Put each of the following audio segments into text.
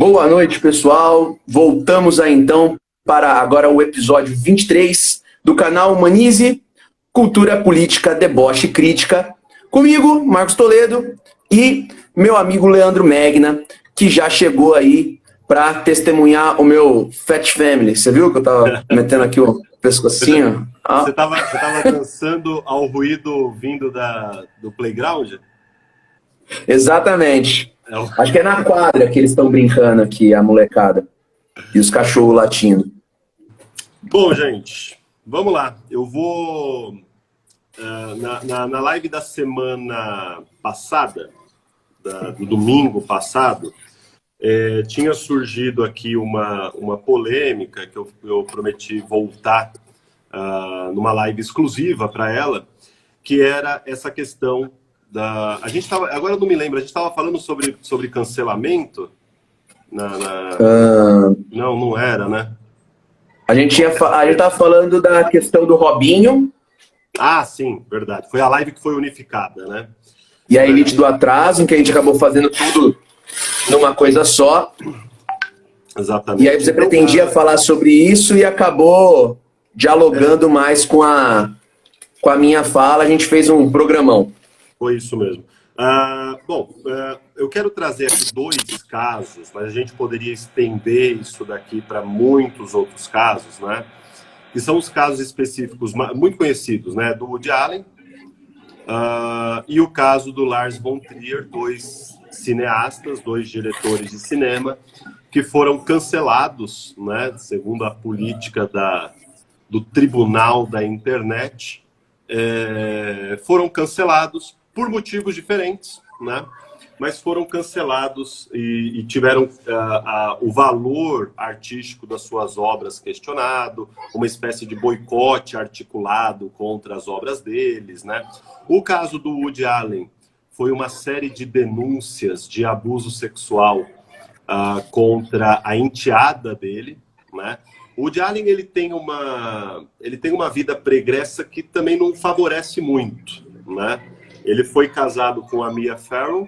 Boa noite, pessoal. Voltamos aí então para agora o episódio 23 do canal Humanize, Cultura Política, Deboche e Crítica. Comigo, Marcos Toledo, e meu amigo Leandro Megna, que já chegou aí para testemunhar o meu Fat Family. Você viu que eu tava metendo aqui o pescocinho? Você tava dançando ao ruído vindo do playground? Exatamente. Acho que é na quadra que eles estão brincando aqui, a molecada. E os cachorros latindo. Bom, gente, vamos lá. Eu vou... na live da semana passada, do domingo passado, tinha surgido aqui uma polêmica que eu prometi voltar numa live exclusiva para ela, que era essa questão a gente tava, agora eu não me lembro, a gente estava falando sobre cancelamento? Não era, né? A gente estava falando da questão do Robinho. Ah, sim, verdade. Foi a live que foi unificada, né? E a Elite do Atraso, em que a gente acabou fazendo tudo numa coisa só. Exatamente. E aí você pretendia falar sobre isso e acabou dialogando mais com a minha fala. A gente fez um programão. Foi isso mesmo. Eu quero trazer aqui dois casos, mas a gente poderia estender isso daqui para muitos outros casos, né? Que são os casos específicos muito conhecidos, né? Do Woody Allen e o caso do Lars von Trier, dois cineastas, dois diretores de cinema, que foram cancelados, né? Segundo a política do Tribunal da Internet, foram cancelados por motivos diferentes, né? Mas foram cancelados e tiveram o valor artístico das suas obras questionado, uma espécie de boicote articulado contra as obras deles, né? O caso do Woody Allen foi uma série de denúncias de abuso sexual contra a enteada dele, né? O Woody Allen ele tem uma vida pregressa que também não favorece muito, né? Ele foi casado com a Mia Farrow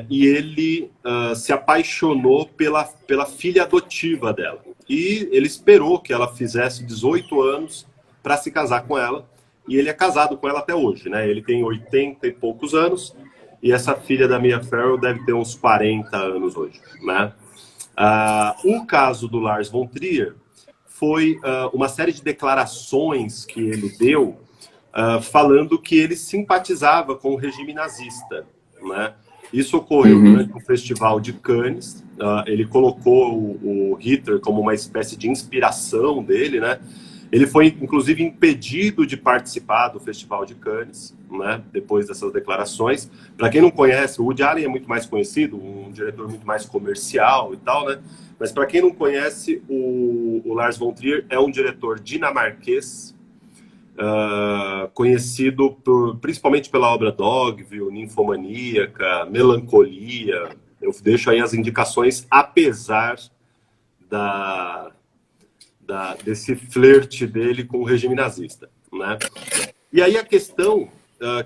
e ele se apaixonou pela filha adotiva dela. E ele esperou que ela fizesse 18 anos para se casar com ela. E ele é casado com ela até hoje, né? Ele tem 80 e poucos anos e essa filha da Mia Farrow deve ter uns 40 anos hoje, né? O caso do Lars von Trier foi uma série de declarações que ele deu falando que ele simpatizava com o regime nazista, né? Isso ocorreu durante o Festival de Cannes. Ele colocou o Hitler como uma espécie de inspiração dele, né? Ele foi, inclusive, impedido de participar do Festival de Cannes, né? Depois dessas declarações. Para quem não conhece, o Woody Allen é muito mais conhecido, um diretor muito mais comercial e tal, né? Mas para quem não conhece, o Lars von Trier é um diretor dinamarquês, conhecido principalmente pela obra Dogville, Ninfomaníaca, Melancolia. Eu deixo aí as indicações, apesar desse flerte dele com o regime nazista, né? E aí a questão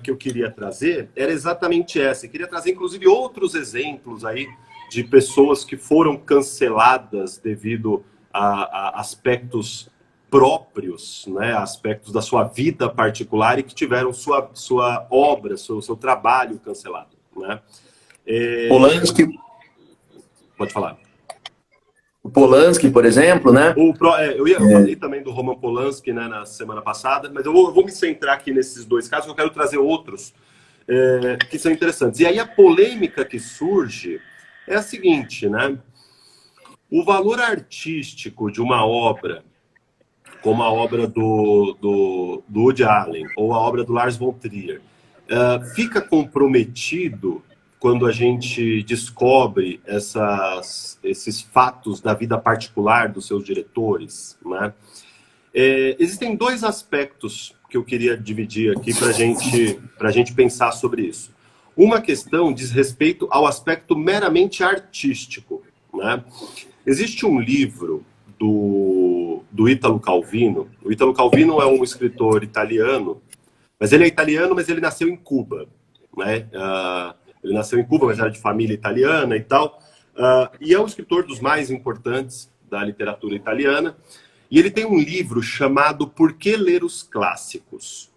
que eu queria trazer era exatamente essa. Eu queria trazer, inclusive, outros exemplos aí de pessoas que foram canceladas devido a aspectos próprios, né, aspectos da sua vida particular e que tiveram sua obra, seu trabalho cancelado, né? Polanski. Pode falar. O Polanski, por exemplo, né? Eu falei também do Roman Polanski, né, na semana passada, mas eu vou me centrar aqui nesses dois casos, eu quero trazer outros que são interessantes. E aí a polêmica que surge é a seguinte, né? O valor artístico de uma obra, como a obra do Woody Allen ou a obra do Lars von Trier, fica comprometido quando a gente descobre esses fatos da vida particular dos seus diretores, né? Existem dois aspectos que eu queria dividir aqui para a gente pensar sobre isso. Uma questão diz respeito ao aspecto meramente artístico, né? Existe um livro do Ítalo Calvino. O Ítalo Calvino é um escritor italiano, mas ele é italiano, mas ele nasceu em Cuba, né? Ele nasceu em Cuba, mas era de família italiana e tal. E é um escritor dos mais importantes da literatura italiana. E ele tem um livro chamado Por que Ler os Clássicos?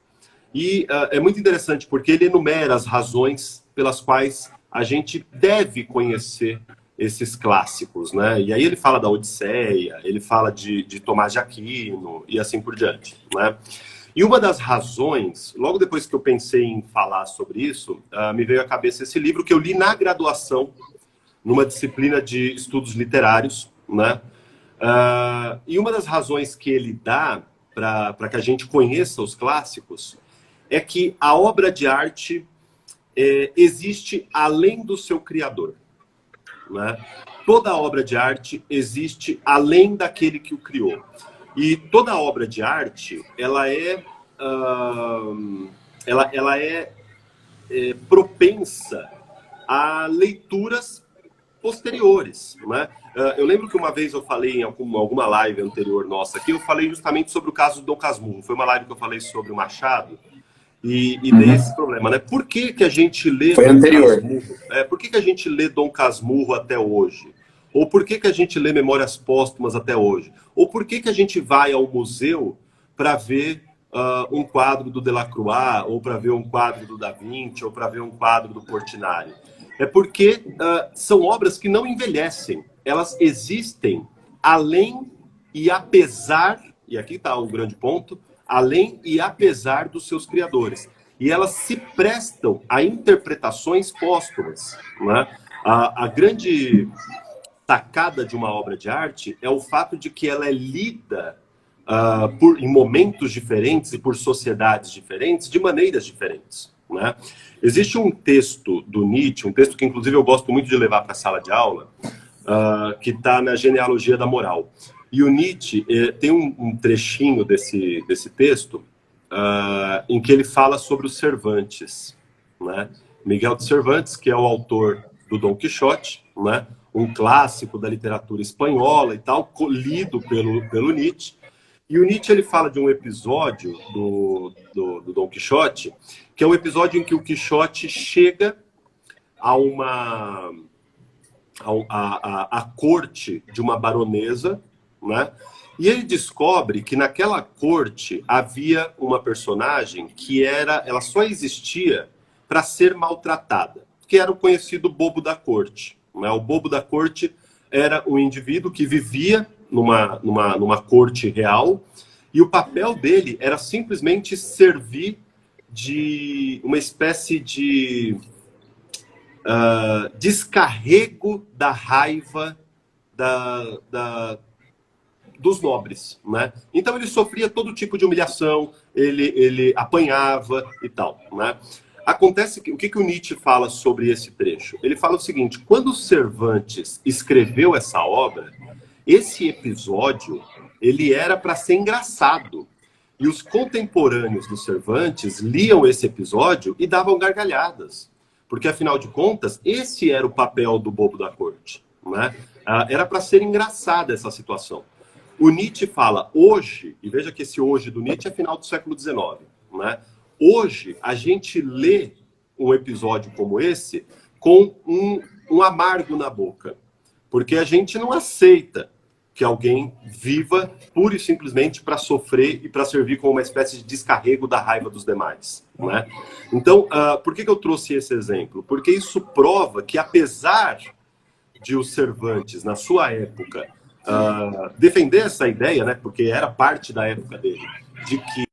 E é muito interessante porque ele enumera as razões pelas quais a gente deve conhecer esses clássicos, né? E aí ele fala da Odisseia, ele fala de Tomás de Aquino e assim por diante, né? E uma das razões, logo depois que eu pensei em falar sobre isso, me veio à cabeça esse livro que eu li na graduação, numa disciplina de estudos literários, né? E uma das razões que ele dá para que a gente conheça os clássicos é que a obra de arte existe além do seu criador, né? Toda obra de arte existe além daquele que o criou. E toda obra de arte, ela é propensa a leituras posteriores, né? Eu lembro que uma vez eu falei em alguma live anterior nossa aqui, eu falei justamente sobre o caso do Dom Casmurro. Foi uma live que eu falei sobre o Machado e dei esse problema, né? Por que a gente lê Foi Dom anterior. Casmurro? Por que a gente lê Dom Casmurro até hoje? Ou por que a gente lê Memórias Póstumas até hoje? Ou por que a gente vai ao museu para ver um quadro do Delacroix, ou para ver um quadro do Da Vinci, ou para ver um quadro do Portinari? É porque são obras que não envelhecem. Elas existem além e apesar, e aqui está o grande ponto, além e apesar dos seus criadores. E elas se prestam a interpretações póstumas, né? A grande sacada de uma obra de arte é o fato de que ela é lida em momentos diferentes e por sociedades diferentes, de maneiras diferentes, né? Existe um texto do Nietzsche, um texto que inclusive eu gosto muito de levar para a sala de aula, que está na Genealogia da Moral. E o Nietzsche tem um trechinho desse texto em que ele fala sobre os Cervantes, né? Miguel de Cervantes, que é o autor do Dom Quixote, né? Um clássico da literatura espanhola e tal, lido pelo Nietzsche. E o Nietzsche ele fala de um episódio do Dom Quixote, que é um episódio em que o Quixote chega a corte de uma baronesa, né? E ele descobre que naquela corte havia uma personagem que ela só existia para ser maltratada, que era o conhecido bobo da corte, né? O bobo da corte era um indivíduo que vivia numa corte real, e o papel dele era simplesmente servir de uma espécie de descarrego da raiva dos nobres, né? Então ele sofria todo tipo de humilhação, ele apanhava e tal, né? Acontece que o que o Nietzsche fala sobre esse trecho? Ele fala o seguinte: quando o Cervantes escreveu essa obra, esse episódio ele era para ser engraçado. E os contemporâneos do Cervantes liam esse episódio e davam gargalhadas. Porque, afinal de contas, esse era o papel do bobo da corte, né? Era para ser engraçada essa situação. O Nietzsche fala hoje, e veja que esse hoje do Nietzsche é final do século XIX, né? Hoje, a gente lê um episódio como esse com um amargo na boca. Porque a gente não aceita que alguém viva pura e simplesmente para sofrer e para servir como uma espécie de descarrego da raiva dos demais, né? Então, por que eu trouxe esse exemplo? Porque isso prova que, apesar de os Cervantes, na sua época, defender essa ideia, né, porque era parte da época dele, de que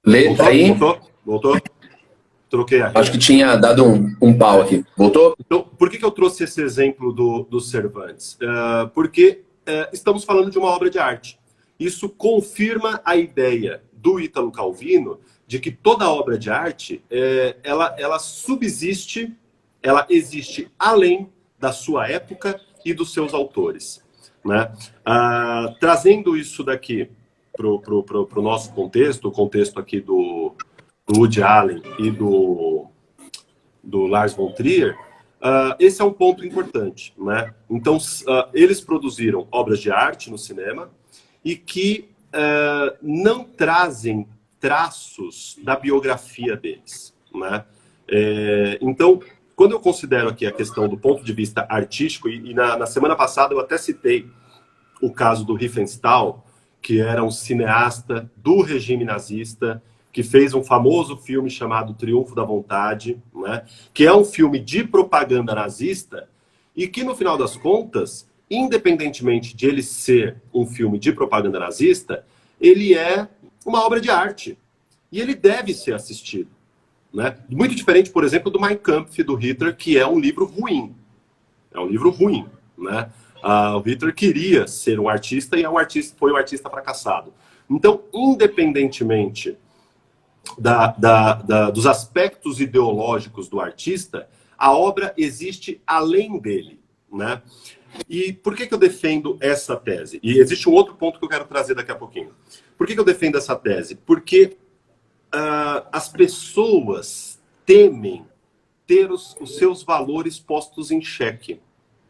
Lê, tá aí? Voltou? Troquei a rede. Acho que tinha dado um pau aqui. Voltou? Então, por que eu trouxe esse exemplo do Cervantes? Porque estamos falando de uma obra de arte. Isso confirma a ideia do Ítalo Calvino de que toda obra de arte ela subsiste, ela existe além da sua época e dos seus autores, né? Trazendo isso daqui para o nosso contexto, o contexto aqui do Woody Allen e do Lars von Trier, esse é um ponto importante, né? Então, eles produziram obras de arte no cinema e que não trazem traços da biografia deles, né? Então, quando eu considero aqui a questão do ponto de vista artístico, e na semana passada eu até citei o caso do Riefenstahl, que era um cineasta do regime nazista, que fez um famoso filme chamado Triunfo da Vontade, né? Que é um filme de propaganda nazista e que, no final das contas, independentemente de ele ser um filme de propaganda nazista, ele é uma obra de arte e ele deve ser assistido, né? Muito diferente, por exemplo, do Mein Kampf, do Hitler, que é um livro ruim. É um livro ruim, né? O Hitler queria ser um artista e foi um artista fracassado. Então, independentemente dos aspectos ideológicos do artista, a obra existe além dele, né? E por que eu defendo essa tese? E existe um outro ponto que eu quero trazer daqui a pouquinho. Por que eu defendo essa tese? Porque as pessoas temem ter os seus valores postos em xeque,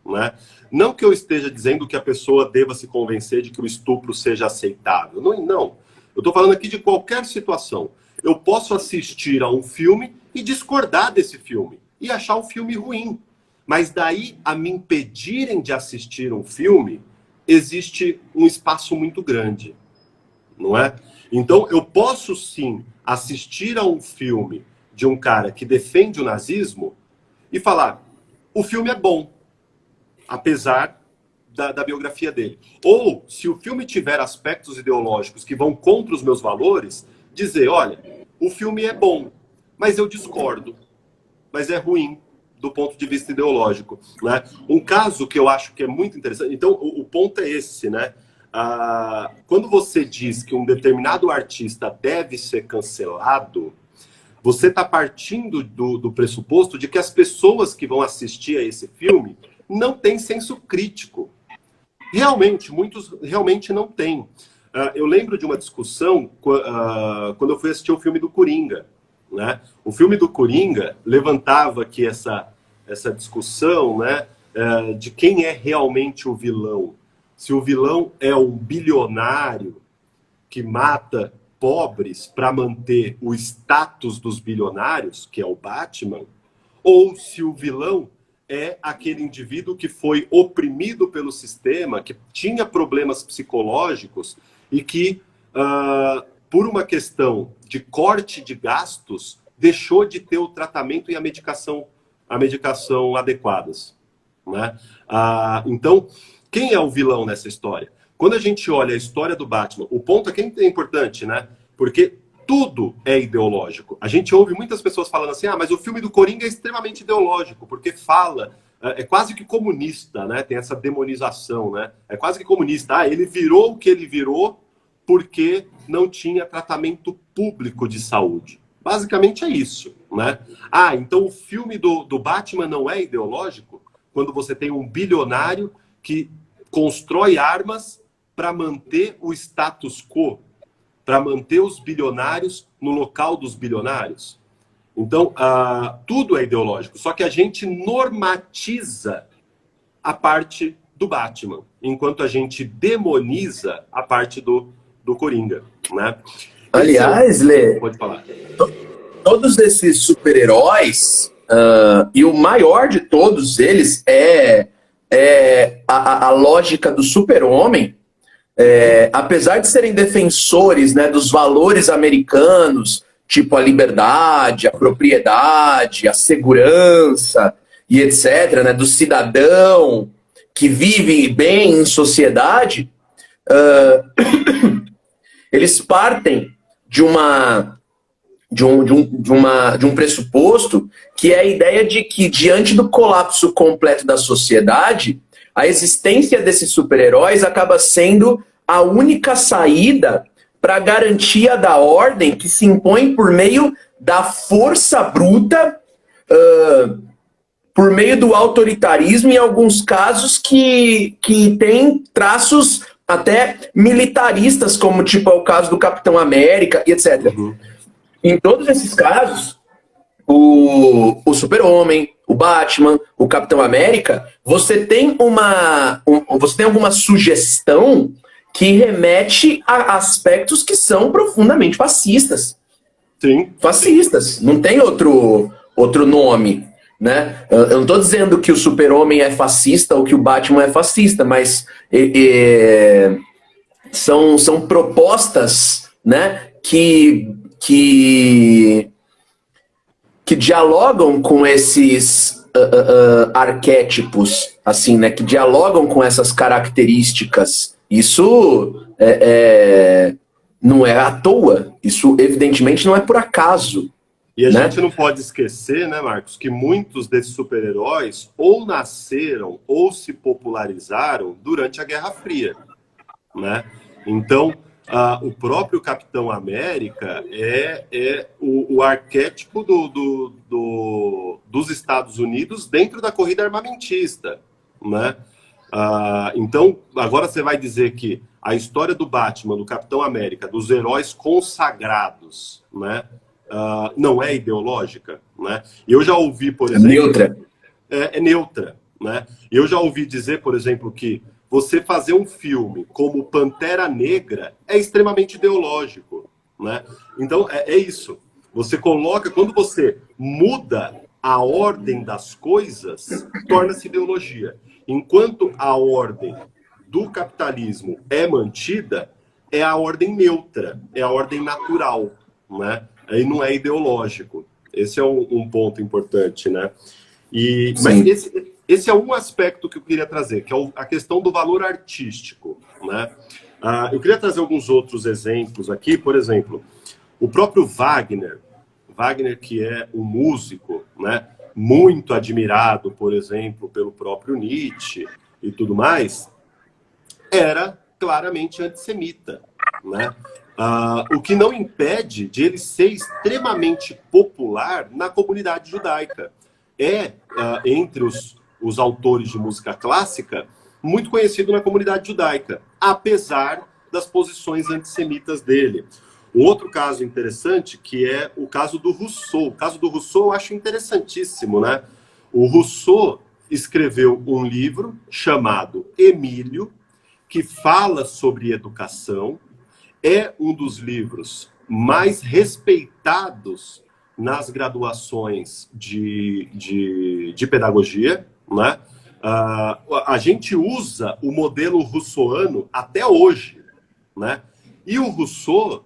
né? Não que eu esteja dizendo que a pessoa deva se convencer de que o estupro seja aceitável. Não. Eu estou falando aqui de qualquer situação. Eu posso assistir a um filme e discordar desse filme e achar o filme ruim. Mas daí a me impedirem de assistir um filme, existe um espaço muito grande, não é? Então eu posso sim assistir a um filme de um cara que defende o nazismo e falar, o filme é bom, apesar da biografia dele. Ou, se o filme tiver aspectos ideológicos que vão contra os meus valores, dizer, olha, o filme é bom, mas eu discordo, mas é ruim do ponto de vista ideológico, né? Um caso que eu acho que é muito interessante, então o ponto é esse, né? Quando você diz que um determinado artista deve ser cancelado, você está partindo do pressuposto de que as pessoas que vão assistir a esse filme não têm senso crítico. Realmente, muitos realmente não têm. Eu lembro de uma discussão quando eu fui assistir o filme do Coringa, né? O filme do Coringa levantava aqui essa discussão, né, de quem é realmente o vilão. Se o vilão é um bilionário que mata pobres para manter o status dos bilionários, que é o Batman, ou se o vilão é aquele indivíduo que foi oprimido pelo sistema, que tinha problemas psicológicos e que, por uma questão de corte de gastos, deixou de ter o tratamento e a medicação adequadas, né? Então, quem é o vilão nessa história? Quando a gente olha a história do Batman, o ponto aqui é importante, né? Porque tudo é ideológico. A gente ouve muitas pessoas falando assim, mas o filme do Coringa é extremamente ideológico, porque é quase que comunista, né? Tem essa demonização, né? É quase que comunista. Ele virou o que ele virou porque não tinha tratamento público de saúde. Basicamente é isso, né? Então o filme do Batman não é ideológico? Quando você tem um bilionário que constrói armas para manter o status quo, para manter os bilionários no local dos bilionários. Então, tudo é ideológico, só que a gente normatiza a parte do Batman, enquanto a gente demoniza a parte do Coringa, né? Aliás, Lê, pode falar. Todos esses super-heróis, e o maior de todos eles é a lógica do super-homem. Apesar de serem defensores, né, dos valores americanos, tipo a liberdade, a propriedade, a segurança e etc., né, do cidadão que vive bem em sociedade, eles partem de um pressuposto que é a ideia de que, diante do colapso completo da sociedade, a existência desses super-heróis acaba sendo a única saída para a garantia da ordem que se impõe por meio da força bruta, por meio do autoritarismo, em alguns casos que tem traços até militaristas, como tipo é o caso do Capitão América, e etc. Uhum. Em todos esses casos, o super-homem, o Batman, o Capitão América, você tem você tem alguma sugestão que remete a aspectos que são profundamente fascistas. Sim. Fascistas, não tem outro nome, né? Eu não estou dizendo que o Super-Homem é fascista ou que o Batman é fascista, mas são propostas, né, que dialogam com esses arquétipos, assim, né, que dialogam com essas características. Isso não é à toa, isso evidentemente não é por acaso. E a né? gente não pode esquecer, né, Marcos, que muitos desses super-heróis ou nasceram ou se popularizaram durante a Guerra Fria, né? Então, o próprio Capitão América é o arquétipo dos Estados Unidos dentro da corrida armamentista, né? Então, agora você vai dizer que a história do Batman, do Capitão América, dos heróis consagrados, né, não é ideológica, né? Eu já ouvi, por exemplo... Neutra. É neutra, né? Eu já ouvi dizer, por exemplo, que você fazer um filme como Pantera Negra é extremamente ideológico, né? Então, é isso. Você coloca... Quando você muda a ordem das coisas, torna-se ideologia. Enquanto a ordem do capitalismo é mantida, é a ordem neutra, é a ordem natural, né? Aí não é ideológico. Esse é um ponto importante, né? Mas esse é um aspecto que eu queria trazer, que é a questão do valor artístico, né? Eu queria trazer alguns outros exemplos aqui. Por exemplo, o próprio Wagner, que é um músico, né, muito admirado, por exemplo, pelo próprio Nietzsche e tudo mais, era claramente antissemita, né? O que não impede de ele ser extremamente popular na comunidade judaica. Entre os autores de música clássica, muito conhecido na comunidade judaica, apesar das posições antissemitas dele. Um outro caso interessante, que é o caso do Rousseau. O caso do Rousseau eu acho interessantíssimo, né? O Rousseau escreveu um livro chamado Emílio, que fala sobre educação. É um dos livros mais respeitados nas graduações de pedagogia, né? A gente usa o modelo rousseauano até hoje, né? E o Rousseau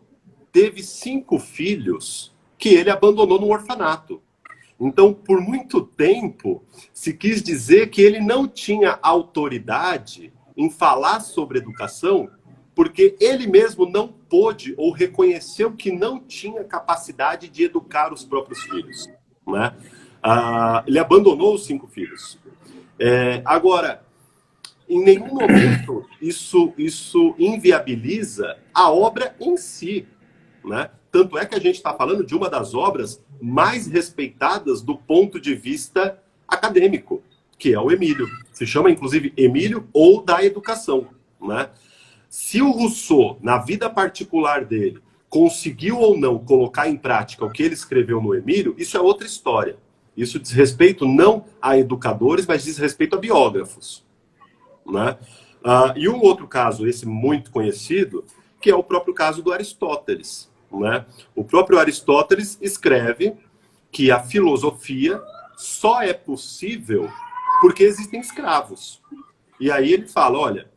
teve 5 filhos que ele abandonou no orfanato. Então, por muito tempo, se quis dizer que ele não tinha autoridade em falar sobre educação, porque ele mesmo não pôde ou reconheceu que não tinha capacidade de educar os próprios filhos, né? Ele abandonou os 5 filhos. Agora, em nenhum momento isso inviabiliza a obra em si, né? Tanto é que a gente está falando de uma das obras mais respeitadas do ponto de vista acadêmico, que é o Emílio. Se chama, inclusive, Emílio ou da Educação, né? Se o Rousseau, na vida particular dele, conseguiu ou não colocar em prática o que ele escreveu no Emílio, isso é outra história. Isso diz respeito não a educadores, mas diz respeito a biógrafos, né? E um outro caso, esse muito conhecido, que é o próprio caso do Aristóteles, né? O próprio Aristóteles escreve que a filosofia só é possível porque existem escravos. E aí ele fala, olha,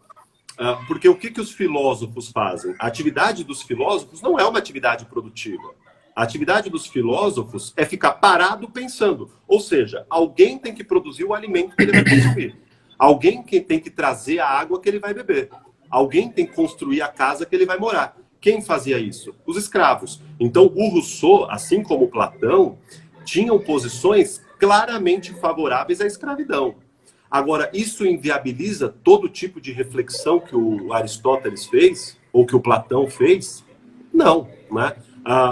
porque o que os filósofos fazem? A atividade dos filósofos não é uma atividade produtiva. A atividade dos filósofos é ficar parado pensando. Ou seja, alguém tem que produzir o alimento que ele vai consumir. Alguém que tem que trazer a água que ele vai beber. Alguém tem que construir a casa que ele vai morar. Quem fazia isso? Os escravos. Então, o Rousseau, assim como Platão, tinham posições claramente favoráveis à escravidão. Agora, isso inviabiliza todo tipo de reflexão que o Aristóteles fez, ou que o Platão fez? Não, né?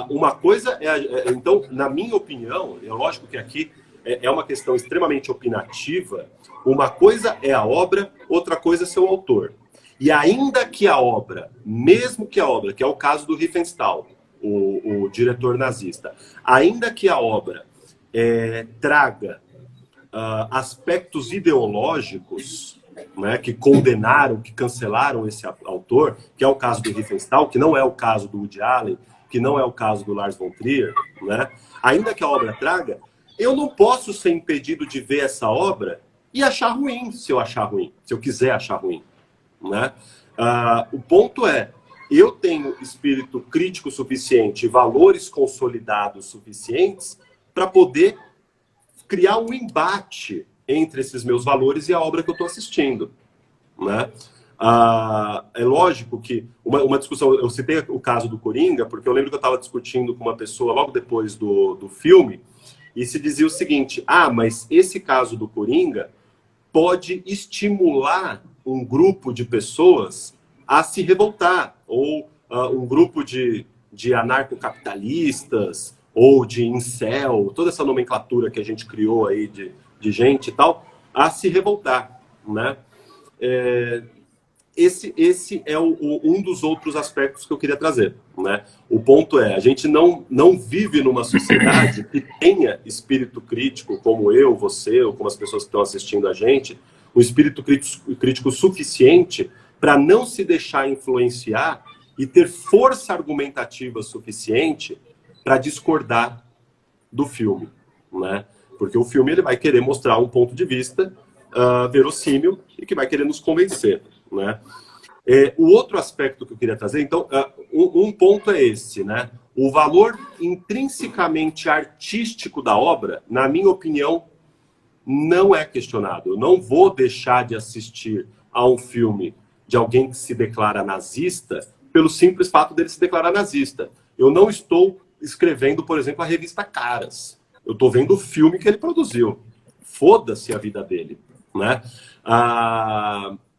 Uma coisa então, na minha opinião, é lógico que aqui é uma questão extremamente opinativa, uma coisa é a obra, outra coisa é seu autor. E ainda que a obra, mesmo que a obra, que é o caso do Riefenstahl, o diretor nazista, ainda que a obra traga aspectos ideológicos, né, que condenaram, que cancelaram esse autor, que é o caso do Riefenstahl, que não é o caso do Woody Allen, que não é o caso do Lars von Trier, né, ainda que a obra traga, eu não posso ser impedido de ver essa obra e achar ruim, se eu achar ruim, se eu quiser achar ruim, né? O ponto é, eu tenho espírito crítico suficiente, valores consolidados suficientes para poder criar um embate entre esses meus valores e a obra que eu estou assistindo, né? É lógico que uma discussão, eu citei o caso do Coringa, porque eu lembro que eu estava discutindo com uma pessoa logo depois do filme, e se dizia o seguinte, mas esse caso do Coringa pode estimular um grupo de pessoas a se revoltar, ou um grupo de anarcocapitalistas, ou de incel, toda essa nomenclatura que a gente criou aí de gente e tal, a se revoltar, né? Esse é um dos outros aspectos que eu queria trazer, né? O ponto é, a gente não vive numa sociedade que tenha espírito crítico, como eu, você, ou como as pessoas que estão assistindo a gente, um espírito crítico suficiente para não se deixar influenciar e ter força argumentativa suficiente para discordar do filme, né? Porque o filme ele vai querer mostrar um ponto de vista verossímil e que vai querer nos convencer, né? O outro aspecto que eu queria trazer, então, um ponto é esse, né? O valor intrinsecamente artístico da obra, na minha opinião, não é questionado. Eu não vou deixar de assistir a um filme de alguém que se declara nazista pelo simples fato dele se declarar nazista. Eu não estou escrevendo, por exemplo, a revista Caras. Eu estou vendo o filme que ele produziu. Foda-se a vida dele, né?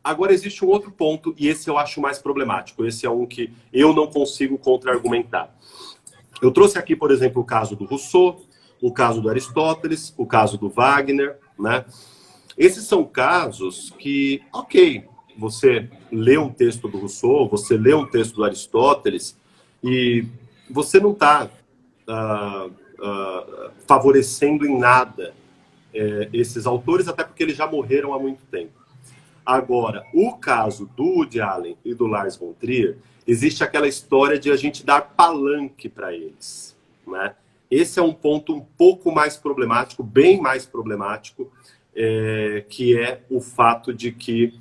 Agora existe um outro ponto, e esse eu acho mais problemático. Esse é um que eu não consigo contra-argumentar. Eu trouxe aqui, por exemplo, o caso do Rousseau, o caso do Aristóteles, o caso do Wagner, né? Esses são casos que, ok, você lê um texto do Rousseau, você lê um texto do Aristóteles, e você não está favorecendo em nada esses autores, até porque eles já morreram há muito tempo. Agora, o caso do Woody Allen e do Lars von Trier, existe aquela história de a gente dar palanque para eles, né? Esse é um ponto um pouco mais problemático, bem mais problemático, que é o fato de que...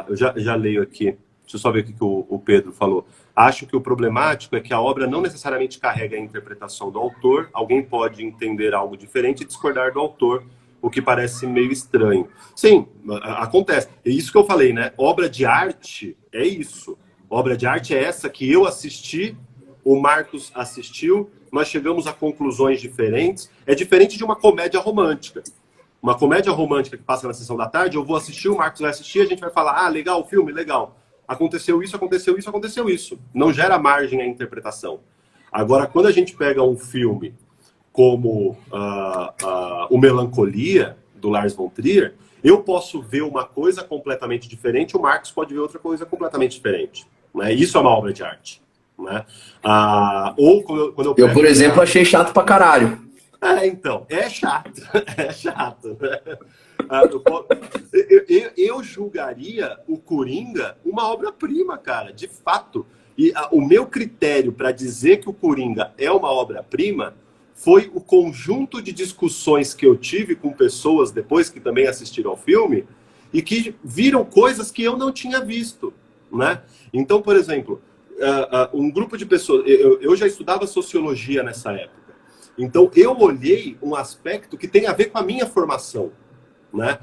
eu já leio aqui, deixa eu só ver o que o Pedro falou. Acho que o problemático é que a obra não necessariamente carrega a interpretação do autor, alguém pode entender algo diferente e discordar do autor, o que parece meio estranho. Sim, acontece. É isso que eu falei, né? Obra de arte é isso. Obra de arte é essa que eu assisti, o Marcos assistiu, nós chegamos a conclusões diferentes. É diferente de uma comédia romântica. Uma comédia romântica que passa na sessão da tarde, eu vou assistir, o Marcos vai assistir, a gente vai falar, legal o filme, legal. Aconteceu isso, aconteceu isso, aconteceu isso. Não gera margem à interpretação. Agora, quando a gente pega um filme como o Melancolia, do Lars von Trier, eu posso ver uma coisa completamente diferente, o Marcos pode ver outra coisa completamente diferente, né? Isso é uma obra de arte, né? Ou quando eu pego... por exemplo, achei chato pra caralho. Então, é chato, é chato, né? Eu julgaria o Coringa uma obra-prima, cara, de fato. E o meu critério para dizer que o Coringa é uma obra-prima foi o conjunto de discussões que eu tive com pessoas depois que também assistiram ao filme e que viram coisas que eu não tinha visto, né? Então, por exemplo, um grupo de pessoas... Eu já estudava sociologia nessa época. Então, eu olhei um aspecto que tem a ver com a minha formação, né?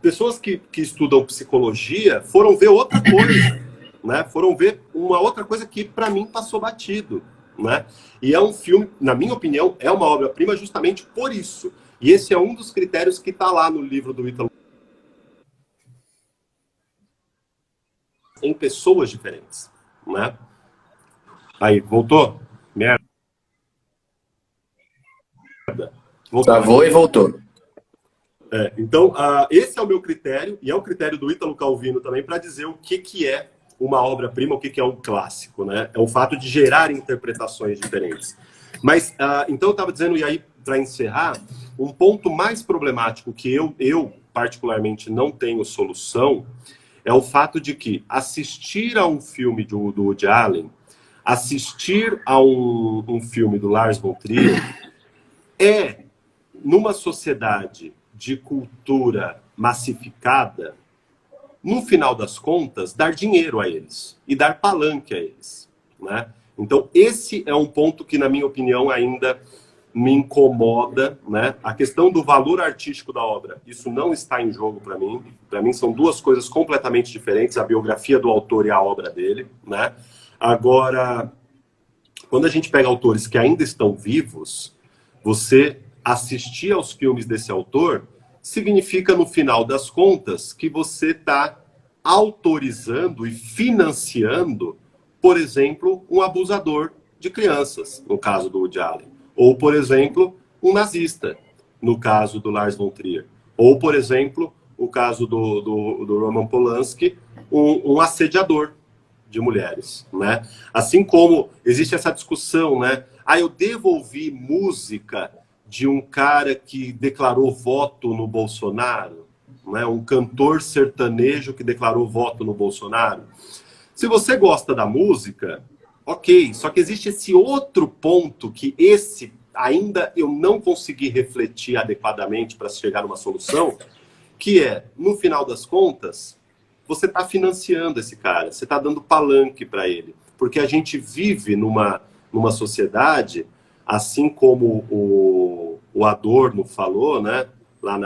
Pessoas que estudam psicologia foram ver outra coisa, né? Foram ver uma outra coisa que, para mim, passou batido, né? E é um filme, na minha opinião, é uma obra-prima justamente por isso. E esse é um dos critérios que está lá no livro do Ítalo. Em pessoas diferentes, né? Aí, voltou? Merda. Voltou. Travou e voltou. Então, esse é o meu critério, e é o critério do Ítalo Calvino também, para dizer o que é uma obra-prima, o que é um clássico, né? É o fato de gerar interpretações diferentes. Mas, então eu estava dizendo, e aí para encerrar, um ponto mais problemático que eu particularmente não tenho solução é o fato de que assistir a um filme do Woody Allen, assistir a um filme do Lars von Trier é, numa sociedade de cultura massificada, no final das contas, dar dinheiro a eles e dar palanque a eles, né? Então, esse é um ponto que, na minha opinião, ainda me incomoda, né? A questão do valor artístico da obra, isso não está em jogo para mim. Para mim, são duas coisas completamente diferentes, a biografia do autor e a obra dele, né? Agora, quando a gente pega autores que ainda estão vivos, você assistir aos filmes desse autor significa, no final das contas, que você está autorizando e financiando, por exemplo, um abusador de crianças, no caso do Woody Allen. Ou, por exemplo, um nazista, no caso do Lars von Trier. Ou, por exemplo, o caso do Roman Polanski, um assediador de mulheres, né? Assim como existe essa discussão, né? Ah, eu devolvi música de um cara que declarou voto no Bolsonaro, né? Um cantor sertanejo que declarou voto no Bolsonaro. Se você gosta da música, ok, só que existe esse outro ponto que esse ainda eu não consegui refletir adequadamente para chegar numa solução, que é, no final das contas, você está financiando esse cara, você está dando palanque para ele. Porque a gente vive numa sociedade, assim como o Adorno falou, né, lá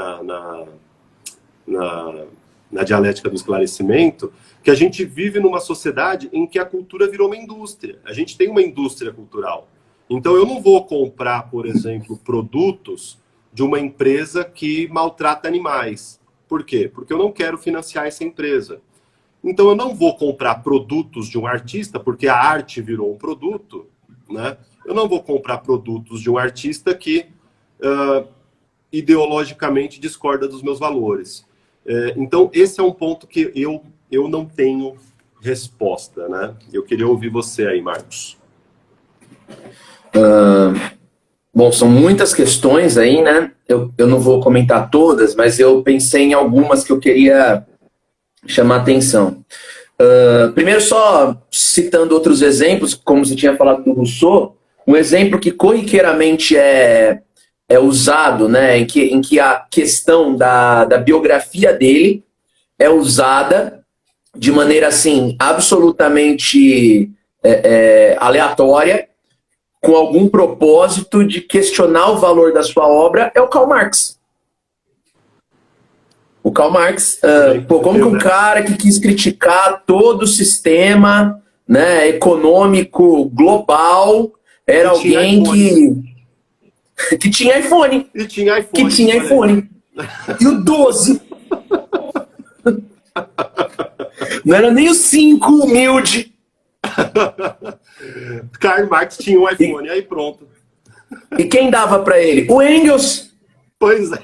na dialética do esclarecimento, que a gente vive numa sociedade em que a cultura virou uma indústria. A gente tem uma indústria cultural. Então eu não vou comprar, por exemplo, produtos de uma empresa que maltrata animais. Por quê? Porque eu não quero financiar essa empresa. Então eu não vou comprar produtos de um artista, porque a arte virou um produto, né? Eu não vou comprar produtos de um artista que ideologicamente discorda dos meus valores. Então esse é um ponto que eu não tenho resposta, né? Eu queria ouvir você aí, Marcos. Bom, são muitas questões aí, né? Eu não vou comentar todas, mas eu pensei em algumas que eu queria chamar atenção. Primeiro, só citando outros exemplos, como você tinha falado do Rousseau, um exemplo que corriqueiramente é usado, né? Em que a questão da biografia dele é usada de maneira assim absolutamente aleatória, com algum propósito de questionar o valor da sua obra, é o Karl Marx. O Karl Marx, como que um cara que quis criticar todo o sistema, né, econômico global era alguém que tinha iPhone. E tinha iPhone. Que tinha iPhone. E o 12. Não era nem o 5 humilde. Karl Marx tinha um iPhone, aí pronto. E quem dava para ele? O Engels. Pois é.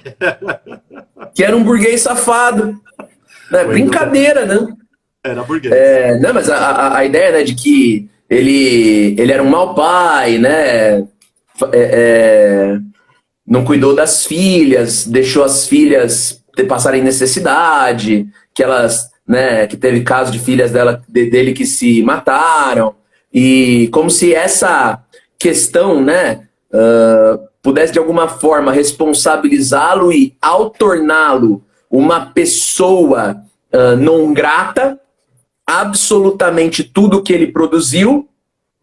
Que era um burguês safado. Né? Brincadeira, né? Era burguês. Não, mas a ideia, né, de que ele era um mau pai, né? Não cuidou das filhas, deixou as filhas passarem necessidade, que elas, né, que teve caso de filhas dele que se mataram, e como se essa questão, né, pudesse de alguma forma responsabilizá-lo e, ao torná-lo uma pessoa não grata, absolutamente tudo que ele produziu,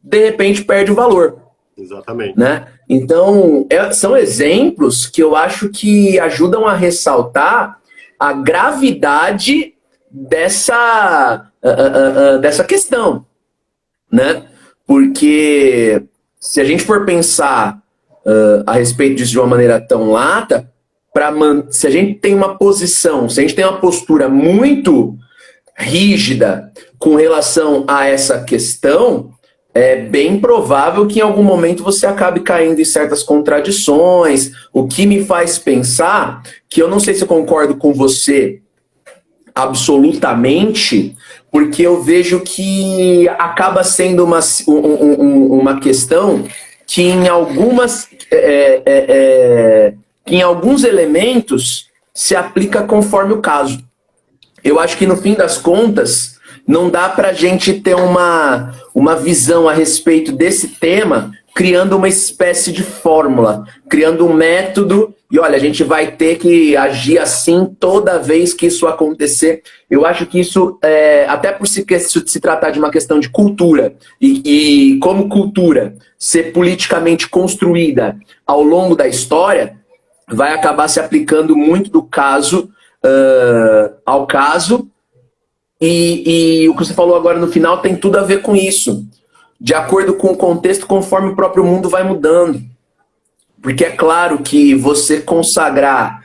de repente perde o valor. Exatamente. Né? Então, são exemplos que eu acho que ajudam a ressaltar a gravidade dessa questão, né? Porque se a gente for pensar a respeito disso de uma maneira tão lata, se a gente tem uma posição, se a gente tem uma postura muito rígida com relação a essa questão, é bem provável que em algum momento você acabe caindo em certas contradições, o que me faz pensar que eu não sei se eu concordo com você absolutamente, porque eu vejo que acaba sendo uma questão que em algumas que em alguns elementos se aplica conforme o caso. Eu acho que no fim das contas não dá para a gente ter uma visão a respeito desse tema criando uma espécie de fórmula, criando um método, e olha, a gente vai ter que agir assim toda vez que isso acontecer. Eu acho que isso, até por se tratar de uma questão de cultura, e como cultura ser politicamente construída ao longo da história, vai acabar se aplicando muito do caso ao caso, e o que você falou agora no final tem tudo a ver com isso. De acordo com o contexto, conforme o próprio mundo vai mudando. Porque é claro que você consagrar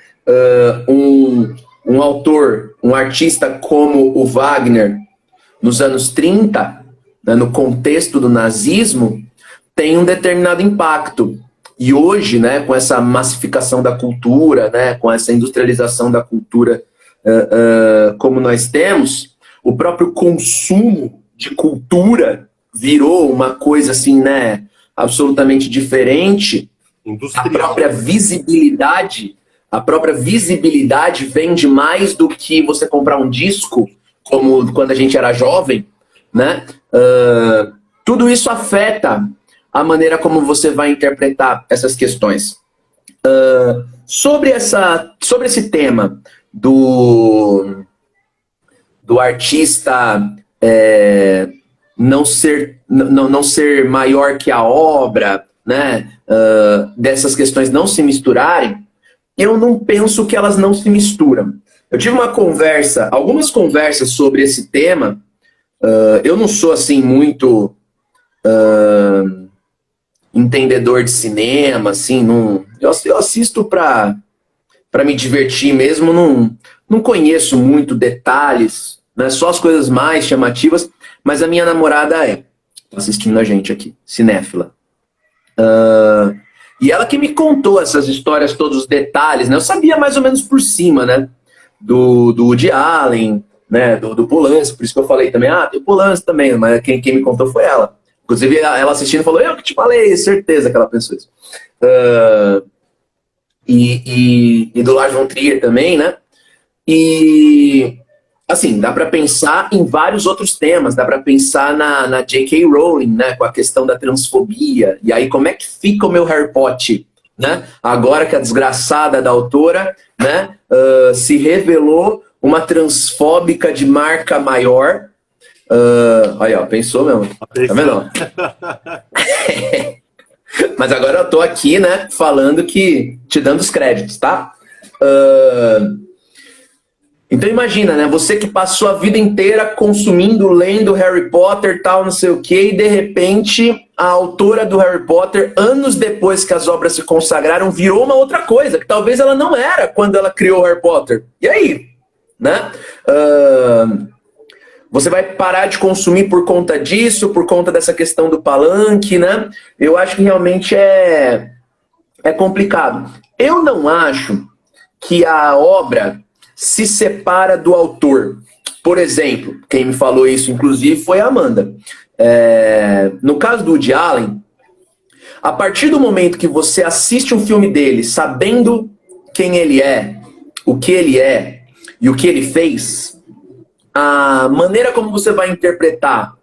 um autor, um artista como o Wagner, nos anos 30, né, no contexto do nazismo, tem um determinado impacto. E hoje, né, com essa massificação da cultura, né, com essa industrialização da cultura como nós temos, o próprio consumo de cultura virou uma coisa assim, né, absolutamente diferente. Industrial. A própria visibilidade vende mais do que você comprar um disco, como quando a gente era jovem, né? Tudo isso afeta a maneira como você vai interpretar essas questões. Sobre esse tema do artista não ser maior que a obra, né? Dessas questões não se misturarem, eu não penso que elas não se misturam. Eu tive algumas conversas sobre esse tema. Eu não sou assim muito entendedor de cinema, assim, eu assisto para me divertir mesmo, não conheço muito detalhes, né? Só as coisas mais chamativas. Mas a minha namorada tá assistindo a gente aqui, cinéfila. E ela que me contou essas histórias, todos os detalhes, né? Eu sabia mais ou menos por cima, né? Do Woody Allen, né? Do Polanski, por isso que eu falei também, tem o Polanski também, mas quem me contou foi ela. Inclusive, ela assistindo falou, eu que te falei, certeza que ela pensou isso. E do Lars von Trier também, né? E... assim, dá para pensar em vários outros temas, dá para pensar na J.K. Rowling, né, com a questão da transfobia, e aí como é que fica o meu Harry Potter, né, agora que a desgraçada da autora, né, se revelou uma transfóbica de marca maior. Aí, ó, pensou mesmo, tá vendo? Mas agora eu tô aqui, né, falando te dando os créditos, tá? Então imagina, né? Você que passou a vida inteira consumindo, lendo Harry Potter, tal, não sei o quê, e de repente a autora do Harry Potter, anos depois que as obras se consagraram, virou uma outra coisa, que talvez ela não era quando ela criou Harry Potter. E aí? Né? Você vai parar de consumir por conta disso, por conta dessa questão do palanque, né? Eu acho que realmente é complicado. Eu não acho que a obra se separa do autor. Por exemplo, quem me falou isso, inclusive, foi a Amanda. No caso do Woody Allen, a partir do momento que você assiste um filme dele sabendo quem ele é, o que ele é e o que ele fez, a maneira como você vai interpretar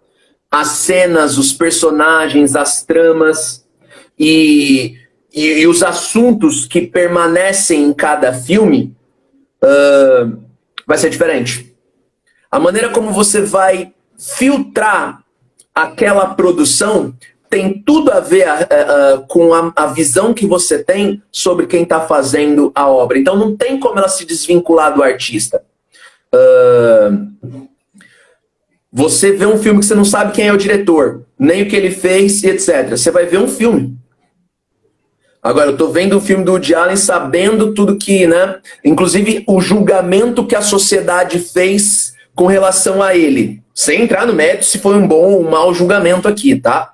as cenas, os personagens, as tramas e os assuntos que permanecem em cada filme vai ser diferente. A maneira como você vai filtrar aquela produção tem tudo a ver com a visão que você tem sobre quem está fazendo a obra. Então não tem como ela se desvincular do artista. Você vê um filme que você não sabe quem é o diretor, nem o que ele fez, etc. Você vai ver um filme. Agora, eu tô vendo um filme do Woody Allen sabendo tudo que, né? Inclusive o julgamento que a sociedade fez com relação a ele. Sem entrar no mérito se foi um bom ou um mau julgamento aqui, tá?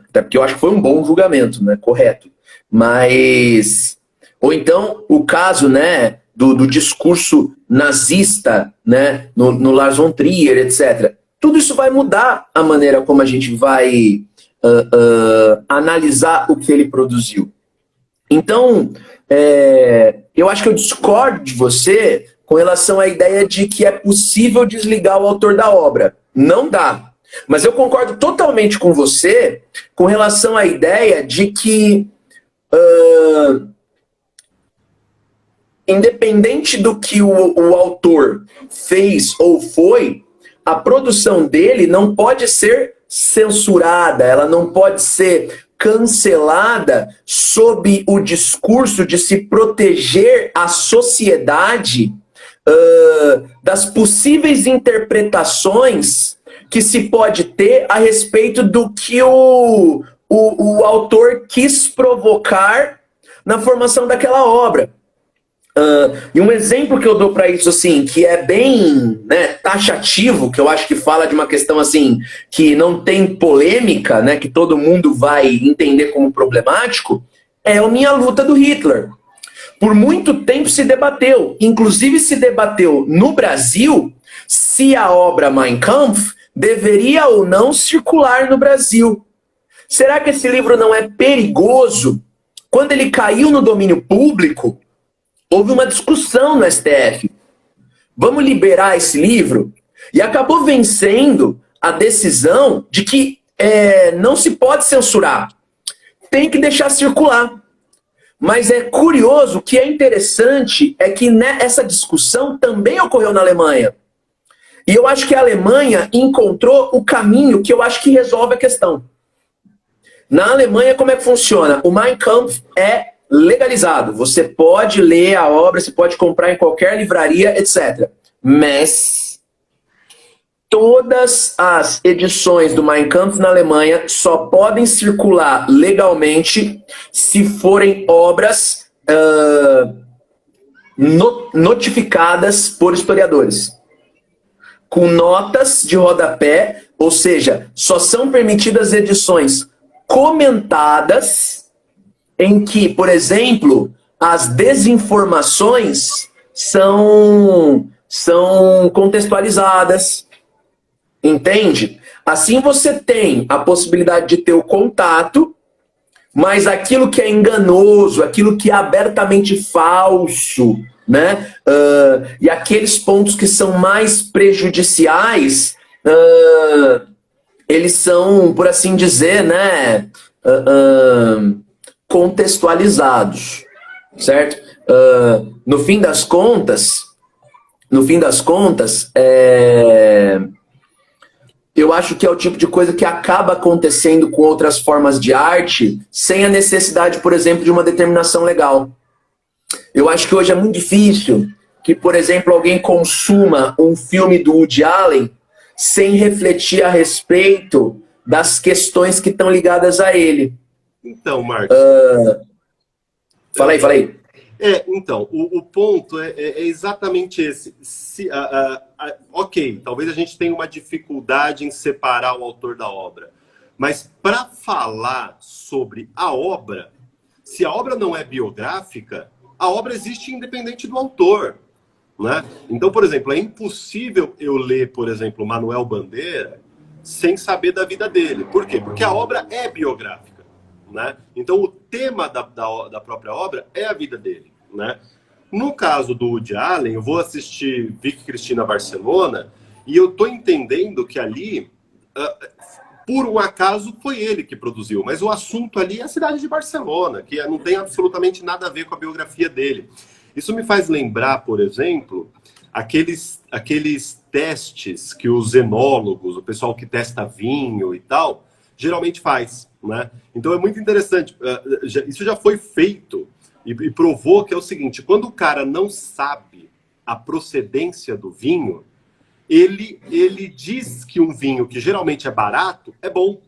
Até porque eu acho que foi um bom julgamento, né? Correto. Mas... ou então, o caso, né? Do discurso nazista, né? No Lars von Trier, etc. Tudo isso vai mudar a maneira como a gente vai... analisar o que ele produziu. Então, eu acho que eu discordo de você com relação à ideia de que é possível desligar o autor da obra. Não dá. Mas eu concordo totalmente com você com relação à ideia de que, independente do que o autor fez ou foi, a produção dele não pode ser censurada, ela não pode ser cancelada sob o discurso de se proteger a sociedade das possíveis interpretações que se pode ter a respeito do que o autor quis provocar na formação daquela obra. E um exemplo que eu dou para isso, assim, que é bem, né, taxativo, que eu acho que fala de uma questão assim que não tem polêmica, né, que todo mundo vai entender como problemático, é a Minha Luta do Hitler. Por muito tempo se debateu, inclusive se debateu no Brasil, se a obra Mein Kampf deveria ou não circular no Brasil. Será que esse livro não é perigoso? Quando ele caiu no domínio público, houve uma discussão no STF. Vamos liberar esse livro? E acabou vencendo a decisão de que não se pode censurar. Tem que deixar circular. Mas é curioso, o que é interessante é que essa discussão também ocorreu na Alemanha. E eu acho que a Alemanha encontrou o caminho que eu acho que resolve a questão. Na Alemanha, como é que funciona? O Mein Kampf é legalizado. Você pode ler a obra, você pode comprar em qualquer livraria, etc. Mas todas as edições do Mein Kampf na Alemanha só podem circular legalmente se forem obras notificadas por historiadores, com notas de rodapé, ou seja, só são permitidas edições comentadas em que, por exemplo, as desinformações são contextualizadas. Entende? Assim você tem a possibilidade de ter o contato, mas aquilo que é enganoso, aquilo que é abertamente falso, né? E aqueles pontos que são mais prejudiciais, eles são, por assim dizer, né? Contextualizados, certo? No fim das contas, eu acho que é o tipo de coisa que acaba acontecendo com outras formas de arte sem a necessidade, por exemplo, de uma determinação legal. Eu acho que hoje é muito difícil que, por exemplo, alguém consuma um filme do Woody Allen sem refletir a respeito das questões que estão ligadas a ele. Então, Marcos... Fala aí. Então, o ponto é exatamente esse. Ok, talvez a gente tenha uma dificuldade em separar o autor da obra, mas para falar sobre a obra, se a obra não é biográfica, a obra existe independente do autor, né? Então, por exemplo, é impossível eu ler, por exemplo, Manuel Bandeira sem saber da vida dele. Por quê? Porque a obra é biográfica, né? Então, o tema da própria obra é a vida dele, né? No caso do Woody Allen, eu vou assistir Vicky Cristina Barcelona e eu estou entendendo que ali, por um acaso, foi ele que produziu. Mas o assunto ali é a cidade de Barcelona, que não tem absolutamente nada a ver com a biografia dele. Isso me faz lembrar, por exemplo, aqueles testes que os enólogos, o pessoal que testa vinho e tal, geralmente faz, né? Então é muito interessante. Isso já foi feito e provou que é o seguinte: quando o cara não sabe a procedência do vinho, ele diz que um vinho que geralmente é barato é bom.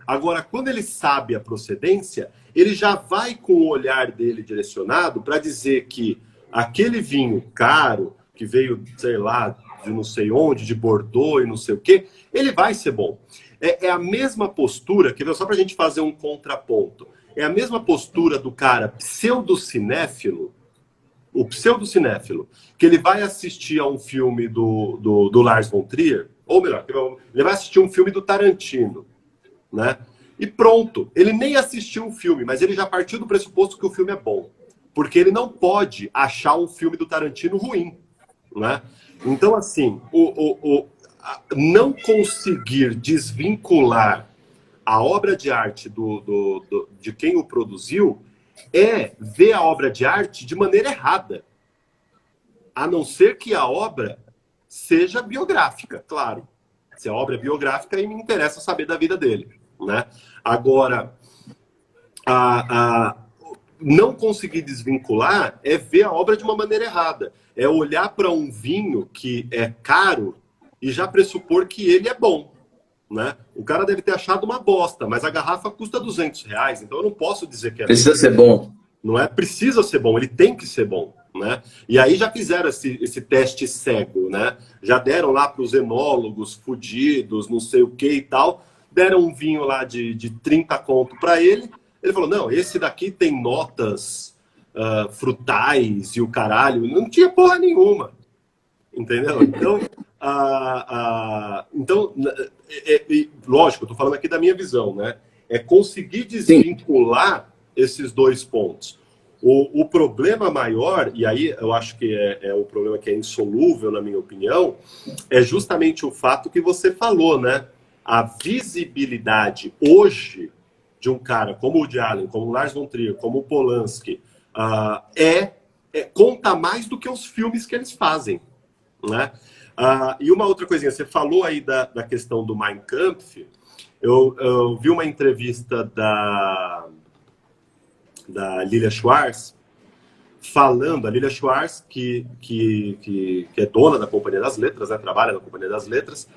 Agora, quando ele sabe a procedência, ele já vai com o olhar dele direcionado para dizer que aquele vinho caro, que veio, sei lá, de não sei onde, de Bordeaux e não sei o quê, ele vai ser bom. É a mesma postura, quer ver, só para a gente fazer um contraponto, é a mesma postura do cara pseudocinéfilo, o pseudocinéfilo, que ele vai assistir a um filme do Lars von Trier, ou melhor, ele vai assistir um filme do Tarantino, né? e pronto. Ele nem assistiu o filme, mas ele já partiu do pressuposto que o filme é bom. Porque ele não pode achar um filme do Tarantino ruim, né? Então, assim, não conseguir desvincular a obra de arte de quem o produziu é ver a obra de arte de maneira errada. A não ser que a obra seja biográfica, claro. Se a obra é biográfica, aí me interessa saber da vida dele, né? Agora, não conseguir desvincular é ver a obra de uma maneira errada. É olhar para um vinho que é caro e já pressupor que ele é bom, né? O cara deve ter achado uma bosta, mas a garrafa custa R$ 200, então eu não posso dizer que é Precisa bom. ser bom. Não é precisa ser bom, ele tem que ser bom, né? E aí já fizeram esse teste cego, né? Já deram lá para os enólogos fudidos, não sei o que e tal, deram um vinho lá de 30 conto para ele. Ele falou, não, esse daqui tem notas frutais e o caralho. Não tinha porra nenhuma, entendeu? Então, lógico, eu tô falando aqui da minha visão, né? É conseguir desvincular esses dois pontos. O problema maior, e aí eu acho que é o problema que é insolúvel, na minha opinião, é justamente o fato que você falou, né? A visibilidade hoje de um cara como o Woody Allen, como o Lars von Trier, como o Polanski, conta mais do que os filmes que eles fazem, né? E uma outra coisinha, você falou aí da questão do Mein Kampf. Eu vi uma entrevista da Lilia Schwartz falando, a Lilia Schwartz, que é dona da Companhia das Letras, né, trabalha na Companhia das Letras,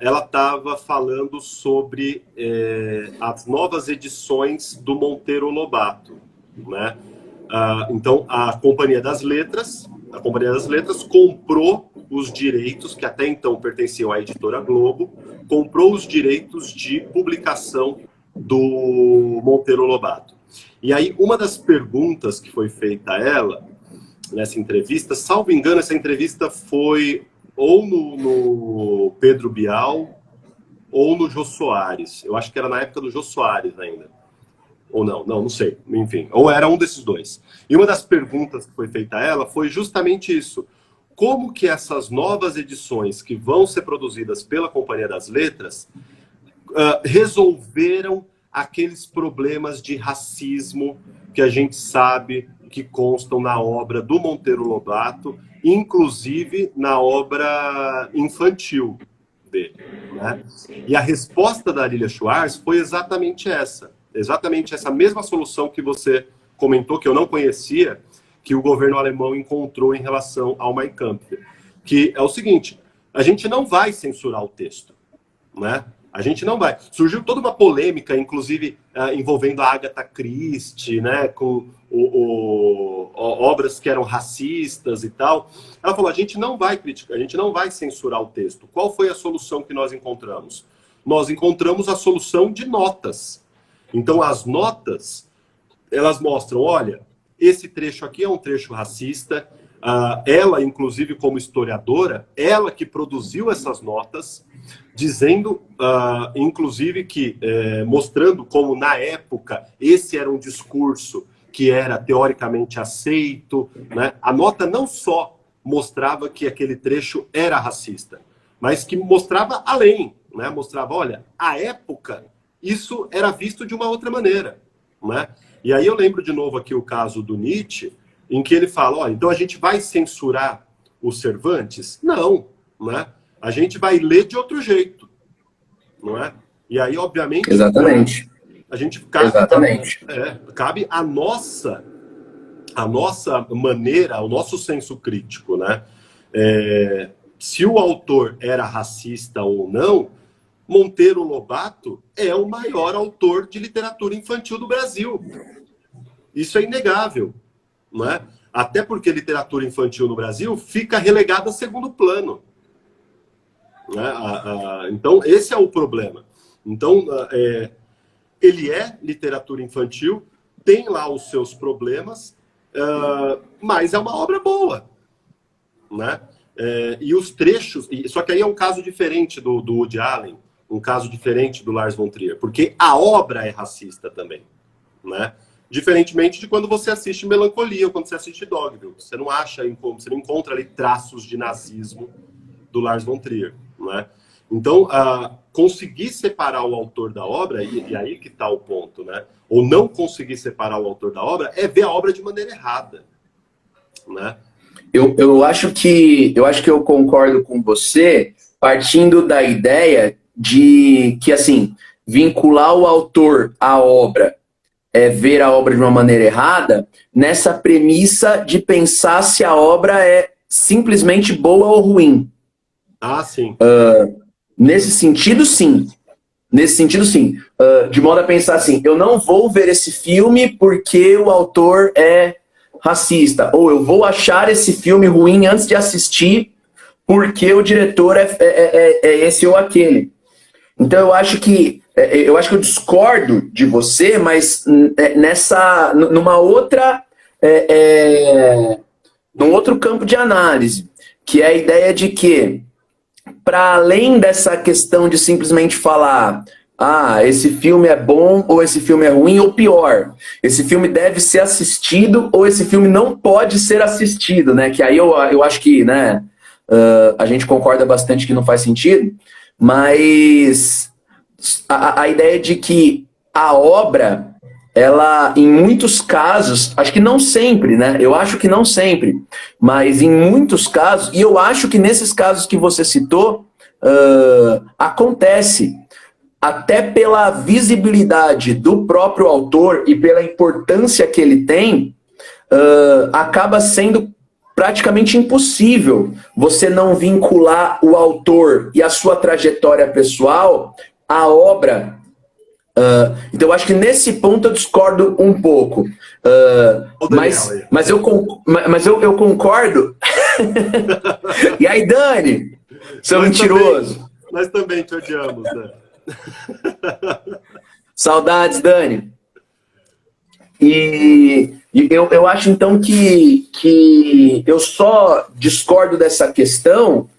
ela estava falando sobre as novas edições do Monteiro Lobato, né? Então, a Companhia das Letras comprou os direitos, que até então pertenciam à editora Globo, comprou os direitos de publicação do Monteiro Lobato. E aí, uma das perguntas que foi feita a ela, nessa entrevista, salvo engano, essa entrevista foi ou no Pedro Bial ou no Jô Soares. Eu acho que era na época do Jô Soares ainda. Ou não sei. Enfim, ou era um desses dois. E uma das perguntas que foi feita a ela foi justamente isso. Como que essas novas edições que vão ser produzidas pela Companhia das Letras resolveram aqueles problemas de racismo que a gente sabe que constam na obra do Monteiro Lobato, inclusive na obra infantil dele, né? E a resposta da Lilia Schwartz foi exatamente essa mesma solução que você comentou, que eu não conhecia, que o governo alemão encontrou em relação ao Mein Kampf, que é o seguinte: a gente não vai censurar o texto, né? A gente não vai. Surgiu toda uma polêmica, inclusive envolvendo a Agatha Christie, né, com obras que eram racistas e tal. Ela falou: a gente não vai criticar, a gente não vai censurar o texto. Qual foi a solução que nós encontramos? Nós encontramos a solução de notas. Então, as notas, elas mostram, olha, esse trecho aqui é um trecho racista. Ela, inclusive, como historiadora, ela que produziu essas notas, dizendo, inclusive, que mostrando como, na época, esse era um discurso que era teoricamente aceito, né? A nota não só mostrava que aquele trecho era racista, mas que mostrava além, né? Mostrava, olha, à época, isso era visto de uma outra maneira, né? E aí eu lembro de novo aqui o caso do Nietzsche, em que ele fala, olha, então a gente vai censurar o Cervantes? Não, né? A gente vai ler de outro jeito, não é? E aí, obviamente, exatamente. A gente cabe a nossa maneira, o nosso senso crítico, né? Se o autor era racista ou não, Monteiro Lobato é o maior autor de literatura infantil do Brasil. Isso é inegável, não é? Até porque literatura infantil no Brasil fica relegada a segundo plano, né? Então, esse é o problema. Então, ele é literatura infantil, tem lá os seus problemas, mas é uma obra boa, né? E os trechos... Só que aí é um caso diferente do Woody Allen, um caso diferente do Lars von Trier, porque a obra é racista também, né? Diferentemente de quando você assiste Melancolia ou quando você assiste Dogville. Você não acha, você não encontra ali traços de nazismo do Lars von Trier, né? Então, conseguir separar o autor da obra, e aí que está o ponto, né? Ou não conseguir separar o autor da obra é ver a obra de maneira errada, né? Eu acho que eu concordo com você, partindo da ideia de que, assim, vincular o autor à obra é ver a obra de uma maneira errada, nessa premissa de pensar se a obra é simplesmente boa ou ruim. Ah, sim. Nesse sentido, sim. Nesse sentido, sim. De modo a pensar assim, eu não vou ver esse filme porque o autor é racista. Ou eu vou achar esse filme ruim antes de assistir porque o diretor é esse ou aquele. Então eu acho que eu discordo de você, mas numa outra num outro campo de análise, que é a ideia de que, para além dessa questão de simplesmente falar, esse filme é bom ou esse filme é ruim, ou pior, esse filme deve ser assistido ou esse filme não pode ser assistido, né? Que aí eu acho que, né, a gente concorda bastante que não faz sentido, mas a ideia de que a obra, ela, em muitos casos, acho que não sempre, né? Eu acho que não sempre, mas em muitos casos, e eu acho que nesses casos que você citou, acontece, até pela visibilidade do próprio autor e pela importância que ele tem, acaba sendo praticamente impossível você não vincular o autor e a sua trajetória pessoal à obra. Então eu acho que nesse ponto eu discordo um pouco. Mas eu concordo. E aí, Dani? Seu mentiroso. Nós também te odiamos, Dani. Saudades, Dani. E eu acho, então, que eu só discordo dessa questão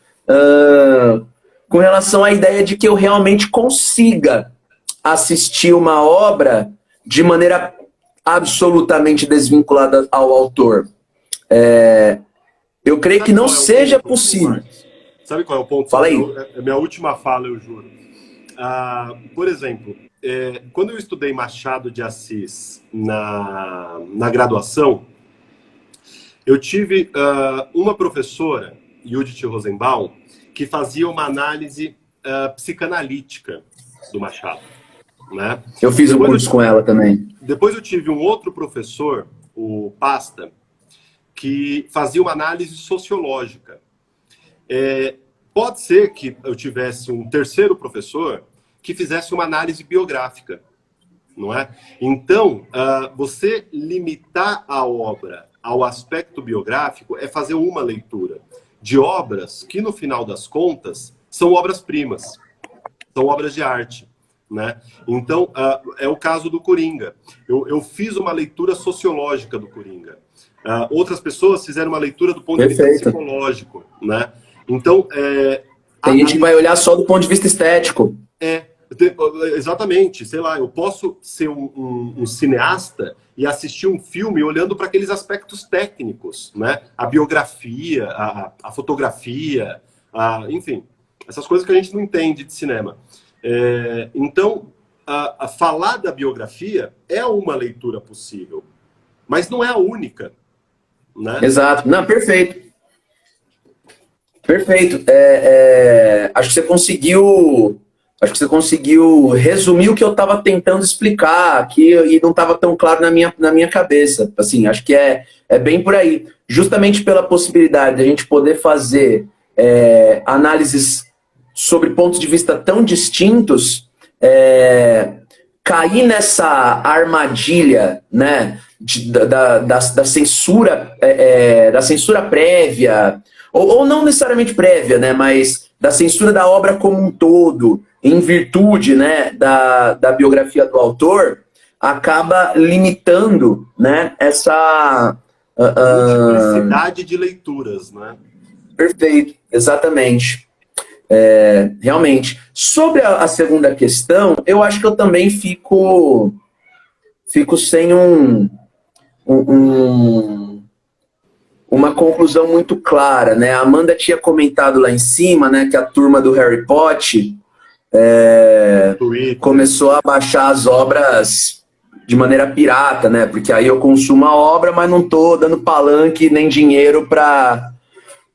com relação à ideia de que eu realmente consiga assistir uma obra de maneira absolutamente desvinculada ao autor. Eu creio que não seja possível. Sabe qual é o ponto? Fala aí. É minha última fala, eu juro. Por exemplo, quando eu estudei Machado de Assis na graduação, eu tive uma professora, Judith Rosenbaum, que fazia uma análise psicanalítica do Machado, né? Eu fiz um curso com ela também. Depois eu tive um outro professor, o Pasta, que fazia uma análise sociológica. Pode ser que eu tivesse um terceiro professor que fizesse uma análise biográfica, não é? Então, você limitar a obra ao aspecto biográfico é fazer uma leitura de obras que, no final das contas, são obras-primas, são obras de arte, né? Então, é o caso do Coringa. Eu fiz uma leitura sociológica do Coringa. Outras pessoas fizeram uma leitura do ponto de vista psicológico, né? Então, tem gente que vai olhar só do ponto de vista estético. Exatamente. Sei lá, eu posso ser um cineasta e assistir um filme olhando para aqueles aspectos técnicos, né? A biografia, a fotografia, enfim, essas coisas que a gente não entende de cinema. Então, falar da biografia é uma leitura possível, mas não é a única, né? Exato. Não, perfeito. Perfeito. Acho que você conseguiu resumir o que eu estava tentando explicar aqui e não estava tão claro na minha cabeça. Assim, acho que é bem por aí. Justamente pela possibilidade de a gente poder fazer análises sobre pontos de vista tão distintos, cair nessa armadilha, né, da censura, da censura prévia, ou não necessariamente prévia, né, mas da censura da obra como um todo, em virtude, né, da biografia do autor, acaba limitando, né, essa multiplicidade de leituras, né? Perfeito, exatamente. Realmente. Sobre a segunda questão, eu acho que eu também fico sem uma conclusão muito clara, né? A Amanda tinha comentado lá em cima, né, que a turma do Harry Potter começou a baixar as obras de maneira pirata, né? Porque aí eu consumo a obra, mas não tô dando palanque nem dinheiro para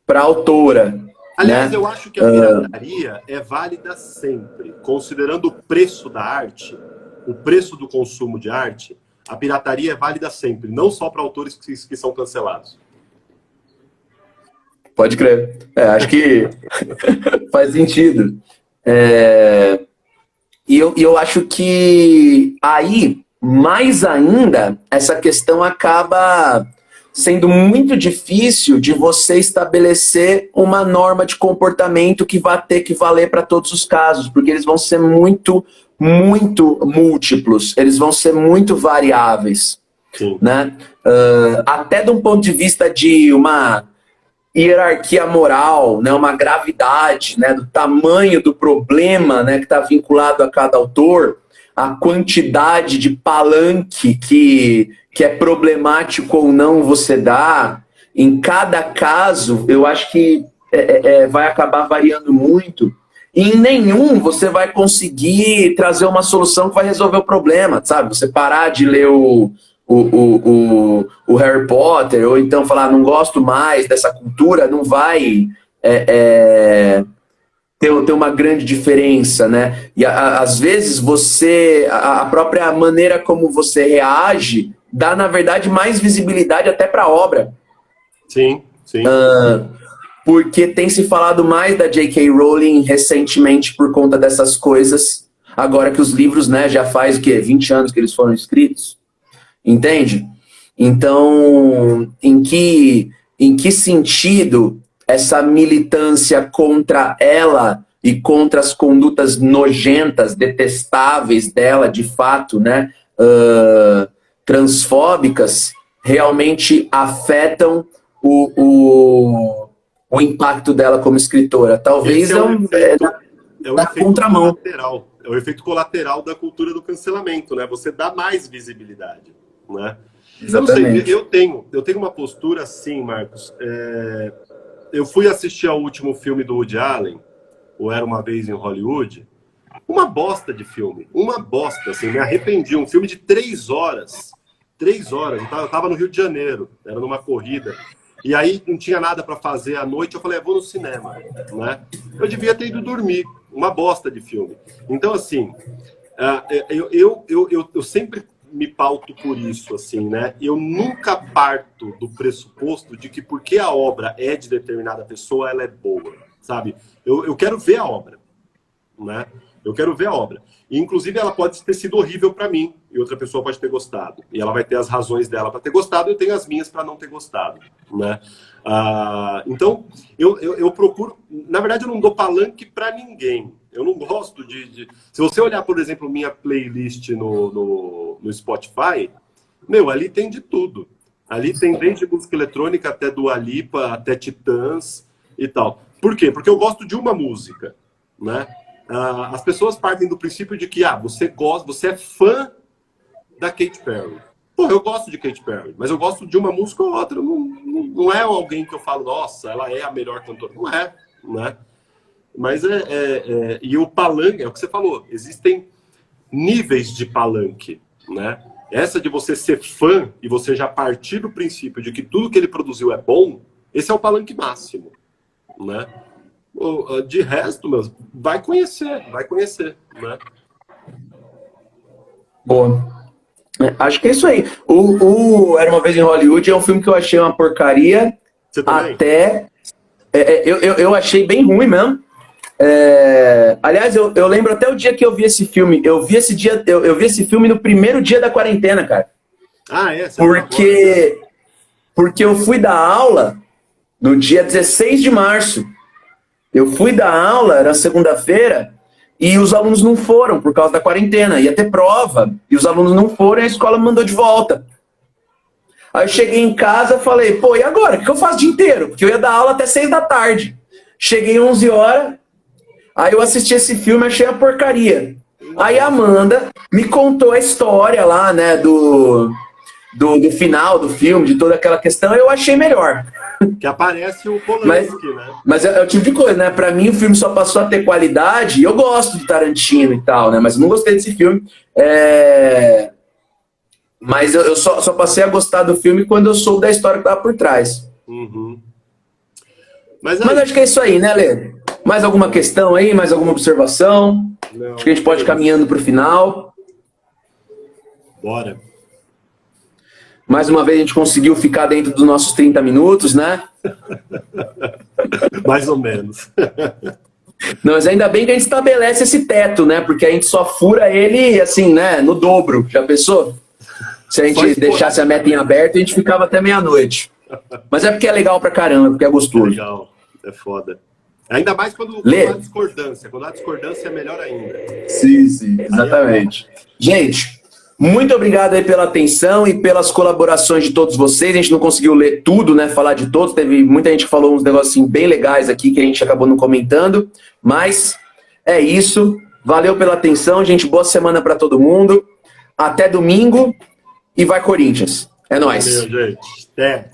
a autora. Aliás, né? eu acho que a pirataria é válida sempre, considerando o preço da arte, o preço do consumo de arte. A pirataria é válida sempre, não só para autores que são cancelados. Pode crer. Acho que faz sentido. E eu acho que aí, mais ainda, essa questão acaba sendo muito difícil de você estabelecer uma norma de comportamento que vai ter que valer para todos os casos, porque eles vão ser muito múltiplos, eles vão ser muito variáveis. Sim. Né? Até de um ponto de vista de uma hierarquia moral, né, uma gravidade, né, do tamanho do problema, né, que está vinculado a cada autor, a quantidade de palanque que é problemático ou não você dá, em cada caso, eu acho que vai acabar variando muito. E em nenhum você vai conseguir trazer uma solução que vai resolver o problema, sabe? Você parar de ler o Harry Potter, ou então falar, não gosto mais dessa cultura, não vai ter uma grande diferença, né? E às vezes a própria maneira como você reage dá, na verdade, mais visibilidade até para a obra. Sim, sim. Porque tem se falado mais da J.K. Rowling recentemente por conta dessas coisas, agora que os livros, né, já faz o quê? 20 anos que eles foram escritos. Entende? Então, em que sentido essa militância contra ela e contra as condutas nojentas, detestáveis dela, de fato, né, transfóbicas, realmente afetam o impacto dela como escritora? Talvez é um efeito contramão. Colateral. É o efeito colateral da cultura do cancelamento, né? Você dá mais visibilidade. Né? Exatamente. Eu não sei, eu tenho uma postura assim, Marcos. Eu fui assistir ao último filme do Woody Allen, o Era Uma Vez em Hollywood. Uma bosta de filme. Uma bosta, assim, me arrependi. Um filme de 3 horas. 3 horas. Eu tava no Rio de Janeiro, era numa corrida. E aí não tinha nada para fazer à noite, eu falei, vou no cinema. Né? Eu devia ter ido dormir. Uma bosta de filme. Então, assim, eu sempre me pauto por isso, assim, né? Eu nunca parto do pressuposto de que porque a obra é de determinada pessoa, ela é boa, sabe? Eu quero ver a obra, né? Eu quero ver a obra. E, inclusive, ela pode ter sido horrível para mim, e outra pessoa pode ter gostado. E ela vai ter as razões dela para ter gostado, e eu tenho as minhas para não ter gostado, né? Então, eu procuro... Na verdade, eu não dou palanque para ninguém. Eu não gosto de... Se você olhar, por exemplo, minha playlist no Spotify, ali tem de tudo. Ali tem desde música eletrônica até Dua Lipa, até Titãs e tal. Por quê? Porque eu gosto de uma música, né? As pessoas partem do princípio de que você é fã da Katy Perry. Pô, eu gosto de Katy Perry, mas eu gosto de uma música ou outra. Não é alguém que eu falo, nossa, ela é a melhor cantora. Não é, né? Mas e o palanque, é o que você falou, existem níveis de palanque, né? Essa de você ser fã e você já partir do princípio de que tudo que ele produziu é bom, esse é o palanque máximo, né? De resto, vai conhecer, né? Boa. Acho que é isso aí. O Era Uma Vez em Hollywood é um filme que eu achei uma porcaria. Você também? Até... eu achei bem ruim mesmo. Aliás, eu lembro até o dia que eu vi esse filme. Eu vi esse filme no primeiro dia da quarentena, cara. Porque eu fui dar aula no dia 16 de março. Eu fui dar aula, era segunda-feira, e os alunos não foram por causa da quarentena. Ia ter prova, e os alunos não foram, e a escola me mandou de volta. Aí eu cheguei em casa e falei, pô, e agora? O que eu faço o dia inteiro? Porque eu ia dar aula até 6 da tarde. Cheguei 11 horas, Aí eu assisti esse filme, achei a porcaria. Aí a Amanda me contou a história lá, né, do final do filme, de toda aquela questão, eu achei melhor. Que aparece o Polanski, né? Mas é o tipo de coisa, né? Pra mim o filme só passou a ter qualidade, eu gosto do Tarantino e tal, né? Mas eu não gostei desse filme. Mas eu só passei a gostar do filme quando eu soube da história que tava por trás. Uhum. Mas acho que é isso aí, né, Lê? Mais alguma questão aí? Mais alguma observação? Não, acho que a gente pode ir caminhando pro final. Bora. Mais uma vez a gente conseguiu ficar dentro dos nossos 30 minutos, né? Mais ou menos. Não, mas ainda bem que a gente estabelece esse teto, né? Porque a gente só fura ele, assim, né? No dobro. Já pensou? Se a gente deixasse a meta em aberto, a gente ficava até meia-noite. Mas é porque é legal pra caramba, porque é gostoso. É legal, é foda. Ainda mais quando há discordância. Quando há discordância é melhor ainda. Sim, exatamente. Gente, muito obrigado aí pela atenção e pelas colaborações de todos vocês. A gente não conseguiu ler tudo, né? Falar de todos. Teve muita gente que falou uns negócios assim, bem legais aqui que a gente acabou não comentando. Mas é isso. Valeu pela atenção, gente. Boa semana para todo mundo. Até domingo. E vai Corinthians. É nóis. Valeu, gente. Até.